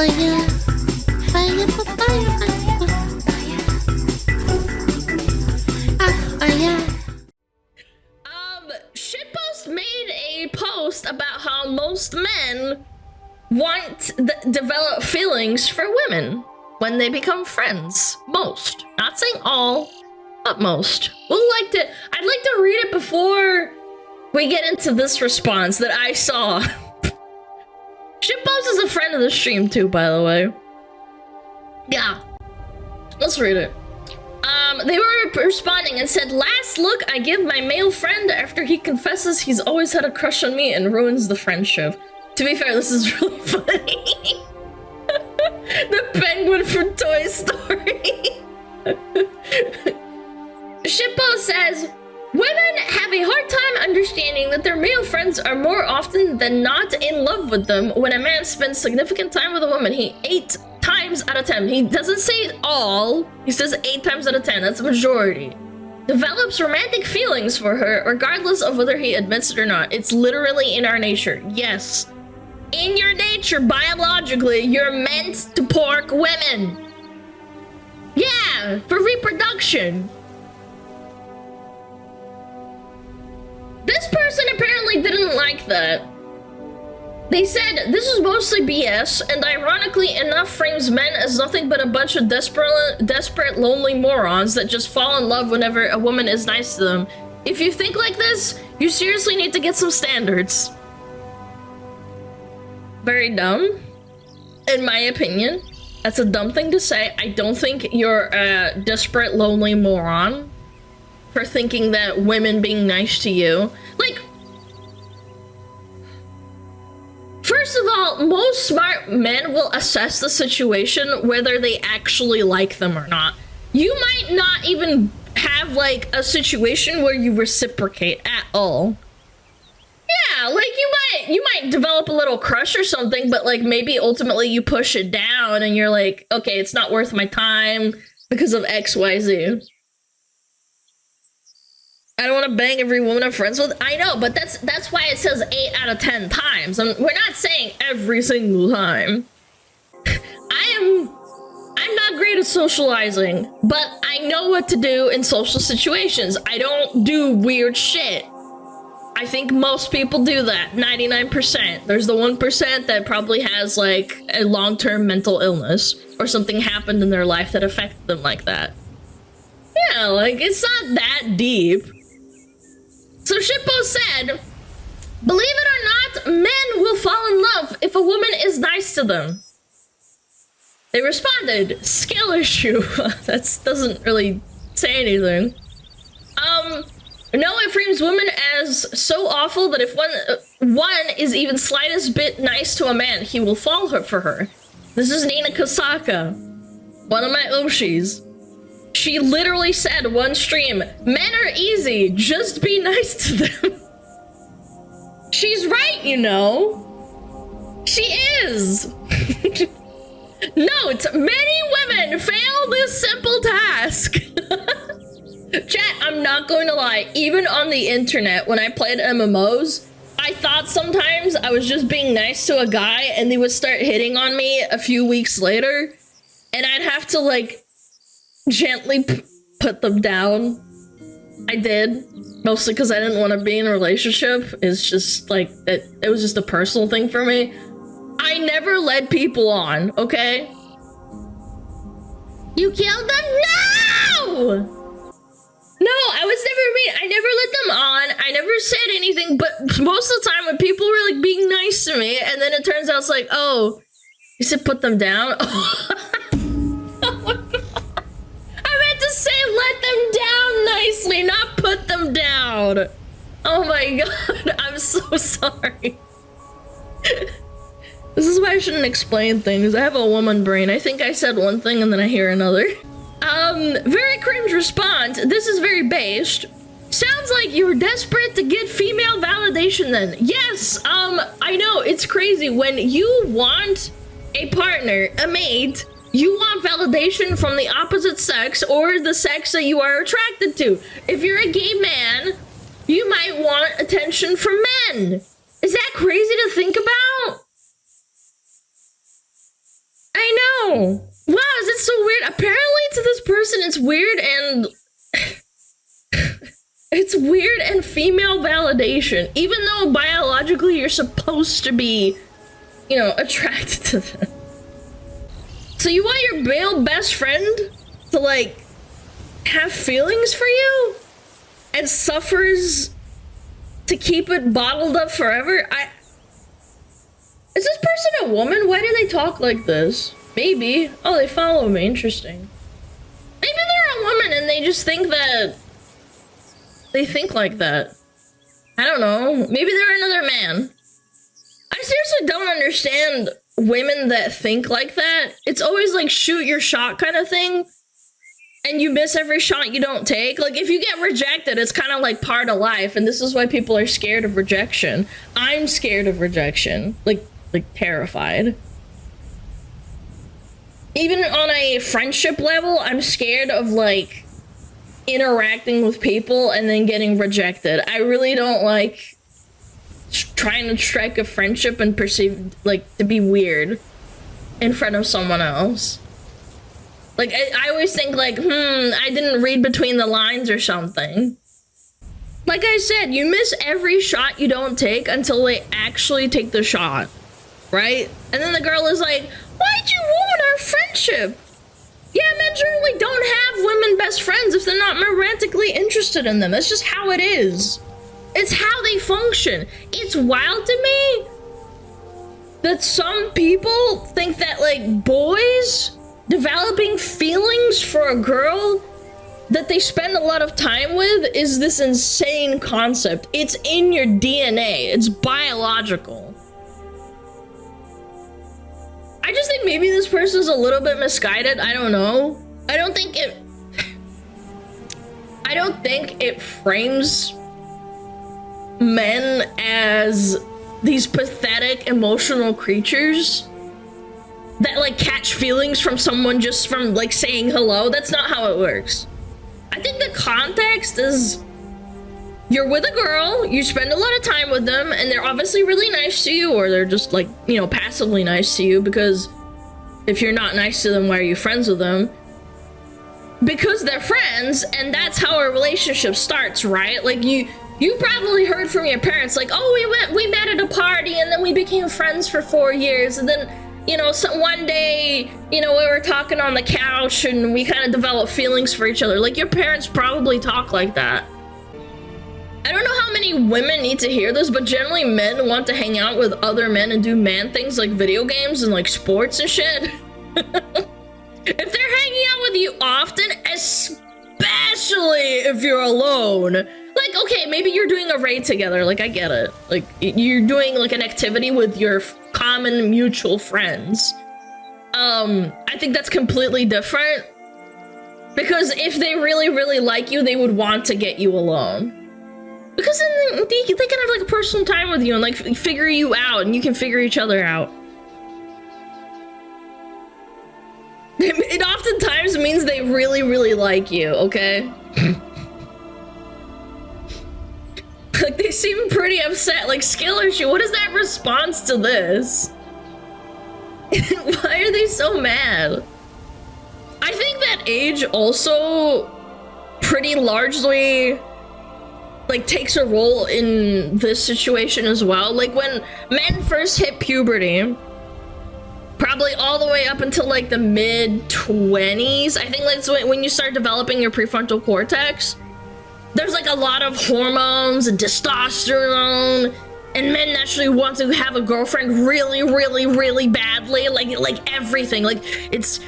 fire, fire, fire, fire. Shitpost made a post about how most men want develop feelings for women when they become friends. Most. Not saying all, but most. I'd like to read it before we get into this response that I saw. Shitpost is a friend of the stream too, by the way. Yeah. Let's read it. They were responding and said, "Last look I give my male friend after he confesses he's always had a crush on me and ruins the friendship." To be fair, this is really funny. The penguin from Toy Story. Shippo says, "Women have a hard time understanding that their male friends are more often than not in love with them. When a man spends significant time with a woman, he 8 times out of 10, he doesn't say all, he says 8 times out of 10, that's a majority, develops romantic feelings for her, regardless of whether he admits it or not. It's literally in our nature. Yes. In your nature, biologically, you're meant to pork women. Yeah, for reproduction." This person apparently didn't like that. They said, "This is mostly BS, and ironically enough frames men as nothing but a bunch of desperate, lonely morons that just fall in love whenever a woman is nice to them. If you think like this, you seriously need to get some standards." Very dumb, in my opinion. That's a dumb thing to say. I don't think you're a desperate, lonely moron for thinking that women being nice to you, like, first of all, most smart men will assess the situation whether they actually like them or not. You might not even have like a situation where you reciprocate at all. Yeah, like you might develop a little crush or something, but like maybe ultimately you push it down and you're like, okay, it's not worth my time because of XYZ. I don't want to bang every woman I'm friends with. I know, but that's why it says 8 out of 10 times. We're not saying every single time. I'm not great at socializing, but I know what to do in social situations. I don't do weird shit. I think most people do that, 99%. There's the 1% that probably has like a long-term mental illness or something happened in their life that affected them like that. Yeah, like it's not that deep. So Shippo said, "Believe it or not, men will fall in love if a woman is nice to them." They responded, "Skill issue." That doesn't really say anything. "No, it frames women as so awful that if one is even slightest bit nice to a man, he will fall for her." This is Nina Kasaka, one of my Oshis. She literally said one stream, "Men are easy, just be nice to them." She's right, you know. She is. Note, many women fail this simple task. Chat, I'm not going to lie, even on the internet, when I played MMOs, I thought sometimes I was just being nice to a guy and they would start hitting on me a few weeks later, and I'd have to like gently put them down. I did, mostly because I didn't want to be in a relationship. It's just like it was just a personal thing for me. I never led people on, okay? You killed them? No! No, I was never mean. I never let them on. I never said anything, but most of the time when people were like being nice to me, and then it turns out it's like, oh, you said put them down? I meant to say let them down nicely, not put them down. Oh my god, I'm so sorry. This is why I shouldn't explain things. I have a woman brain. I think I said one thing and then I hear another. Very cringe response. This is very based. Sounds like you were desperate to get female validation then. Yes, I know, it's crazy. When you want a partner, a mate, you want validation from the opposite sex or the sex that you are attracted to. If you're a gay man, you might want attention from men. Is that crazy to think about? know. Wow, is it so weird? Apparently to this person it's weird and it's weird and female validation, even though biologically you're supposed to be, you know, attracted to them. So you want your male best friend to like have feelings for you and suffers to keep it bottled up forever? Is this person a woman? Why do they talk like this? Maybe. Oh, they follow me. Interesting. Maybe they're a woman and they just think that they think like that. I don't know. Maybe they're another man. I seriously don't understand women that think like that. It's always like shoot your shot kind of thing. And you miss every shot you don't take. Like if you get rejected, it's kind of like part of life. And this is why people are scared of rejection. I'm scared of rejection. Like terrified. Even on a friendship level, I'm scared of like interacting with people and then getting rejected. I really don't like trying to strike a friendship and perceive like to be weird in front of someone else. Like I always think like, I didn't read between the lines or something. Like I said, you miss every shot you don't take until they actually take the shot, right? And then the girl is like, why'd you ruin our friendship? Yeah, men generally don't have women best friends if they're not romantically interested in them. That's just how it is. It's how they function. It's wild to me that some people think that like boys developing feelings for a girl that they spend a lot of time with is this insane concept. It's in your DNA. It's biological. I just think maybe this person's a little bit misguided. I don't know. I don't think it frames men as these pathetic emotional creatures that like catch feelings from someone just from like saying hello. That's not how it works. I think the context is you're with a girl, you spend a lot of time with them, and they're obviously really nice to you, or they're just like, you know, passively nice to you, because if you're not nice to them, why are you friends with them? Because they're friends, and that's how a relationship starts, right? Like you probably heard from your parents, like, oh, we met at a party, and then we became friends for 4 years, and then, you know, so one day, you know, we were talking on the couch, and we kind of developed feelings for each other. Like, your parents probably talk like that. I don't know how many women need to hear this, but generally men want to hang out with other men and do man things like video games and like sports and shit. If they're hanging out with you often, especially if you're alone, like, okay, maybe you're doing a raid together, like, I get it. Like, you're doing like an activity with your common mutual friends. I think that's completely different. Because if they really, really like you, they would want to get you alone. Because then they can have like a personal time with you and like figure you out, and you can figure each other out. It oftentimes means they really, really like you, okay? Like they seem pretty upset. Like Skillershoe, what is that response to this? Why are they so mad? I think that age also pretty largely like takes a role in this situation as well. Like when men first hit puberty, probably all the way up until like the mid-20s, I think that's when you start developing your prefrontal cortex. There's like a lot of hormones and testosterone, and men naturally want to have a girlfriend really, really, really badly, like everything. Like it's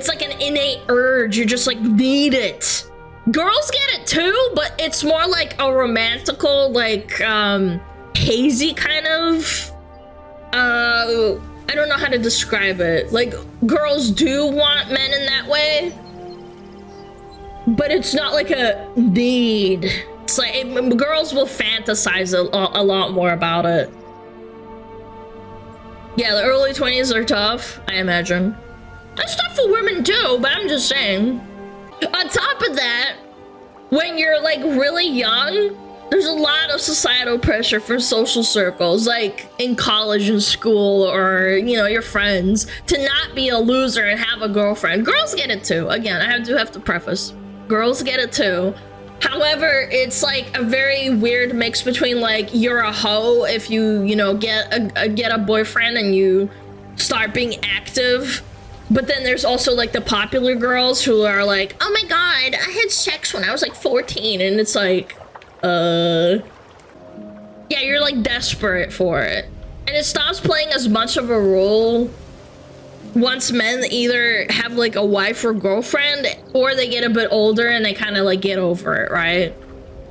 like an innate urge. You just like need it. Girls get it too, but it's more like a romantical, like, hazy kind of, I don't know how to describe it. Like, girls do want men in that way, but it's not like a need. It's like, girls will fantasize a lot more about it. Yeah, the early 20s are tough, I imagine. That's tough for women too, but I'm just saying. On top of that, when you're like really young, there's a lot of societal pressure for social circles, like in college and school, or you know, your friends, to not be a loser and have a girlfriend. Girls get it too. Again, I do have to preface, girls get it too. However, it's like a very weird mix between like you're a hoe if you know, get a boyfriend and you start being active, but then there's also like the popular girls who are like, oh my god, I had sex when I was like 14, and it's like, yeah, you're like desperate for it, and it stops playing as much of a role once men either have like a wife or girlfriend, or they get a bit older and they kind of like get over it, right?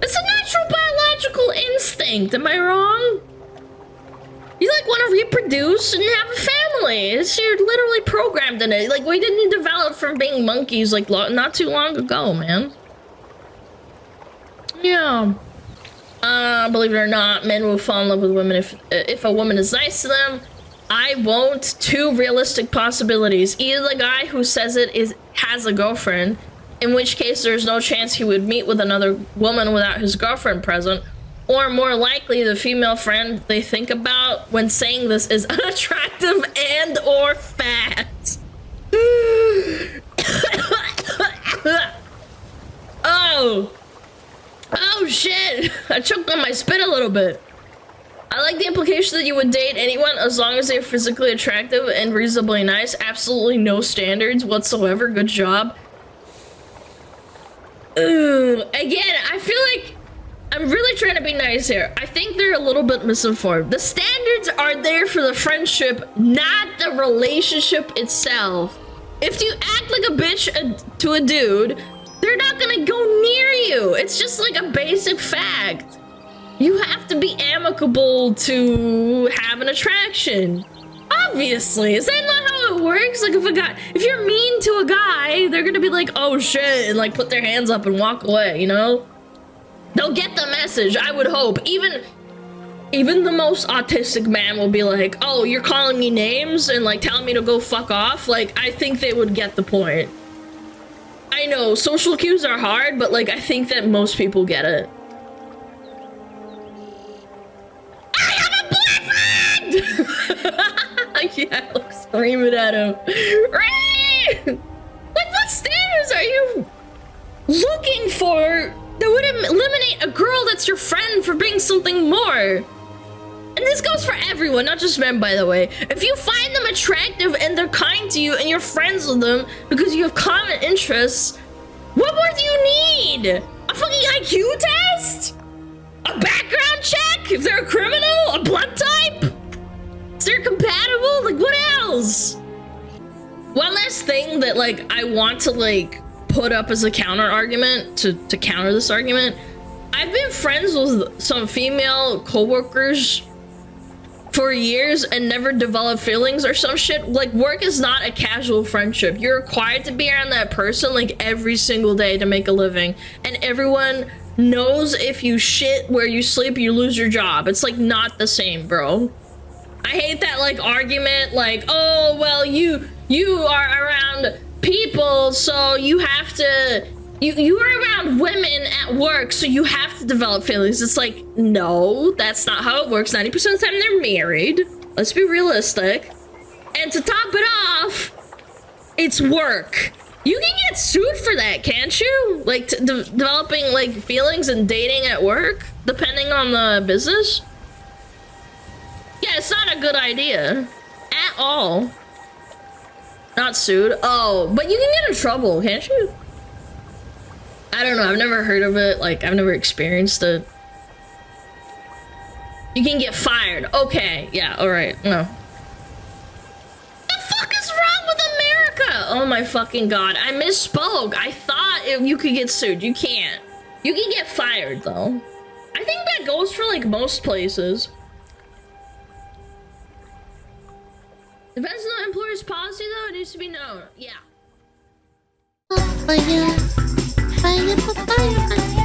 It's a natural biological instinct, am I wrong? You like want to reproduce and have a family. You're literally programmed in it. Like, we didn't develop from being monkeys like not too long ago, man. Yeah. Believe it or not, men will fall in love with women if a woman is nice to them. I won't. Two realistic possibilities. Either the guy who says it has a girlfriend, in which case there's no chance he would meet with another woman without his girlfriend present, or more likely the female friend they think about when saying this is unattractive and or fat. Oh shit, I choked on my spit a little bit. I like the implication that you would date anyone as long as they're physically attractive and reasonably nice. Absolutely no standards whatsoever. Good job. Ooh, again, I feel like I'm really trying to be nice here. I think they're a little bit misinformed. The standards are there for the friendship, not the relationship itself. If you act like a bitch to a dude, they're not gonna go near you. It's just like a basic fact. You have to be amicable to have an attraction. Obviously, is that not how it works? Like, if you're mean to a guy, they're gonna be like, oh shit, and like put their hands up and walk away, you know? They'll get the message, I would hope. Even the most autistic man will be like, oh, you're calling me names and like telling me to go fuck off? Like, I think they would get the point. I know, social cues are hard, but like, I think that most people get it. I have a boyfriend! Yeah, look, screaming at him. Like, what standards are you looking for that would eliminate a girl that's your friend for being something more? And this goes for everyone, not just men, by the way. If you find them attractive and they're kind to you and you're friends with them because you have common interests, what more do you need? A fucking IQ test? A background check? If they're a criminal? A blood type? Is they're compatible? Like, what else? One last thing that, like, I want to, like, put up as a counter argument to counter this argument. I've been friends with some female coworkers for years and never developed feelings or some shit. Like, work is not a casual friendship. You're required to be around that person like every single day to make a living, and everyone knows if you shit where you sleep, you lose your job. It's like not the same, bro. I hate that like argument, like, oh well, you are around people, so you have to, you are around women at work, so you have to develop feelings. It's like, no, that's not how it works. 90% of the time they're married. Let's be realistic. And to top it off, it's work. You can get sued for that, can't you? Like, developing like feelings and dating at work, depending on the business. Yeah, it's not a good idea at all. Not sued. Oh, but you can get in trouble, can't you? I don't know. I've never heard of it. Like, I've never experienced it. You can get fired. Okay. Yeah. All right. No. The fuck is wrong with America? Oh my fucking god. I misspoke. I thought you could get sued. You can't. You can get fired though. I think that goes for like most places. Depends on the employer's policy though. It needs to be known. Yeah. Fire, fire, fire, fire.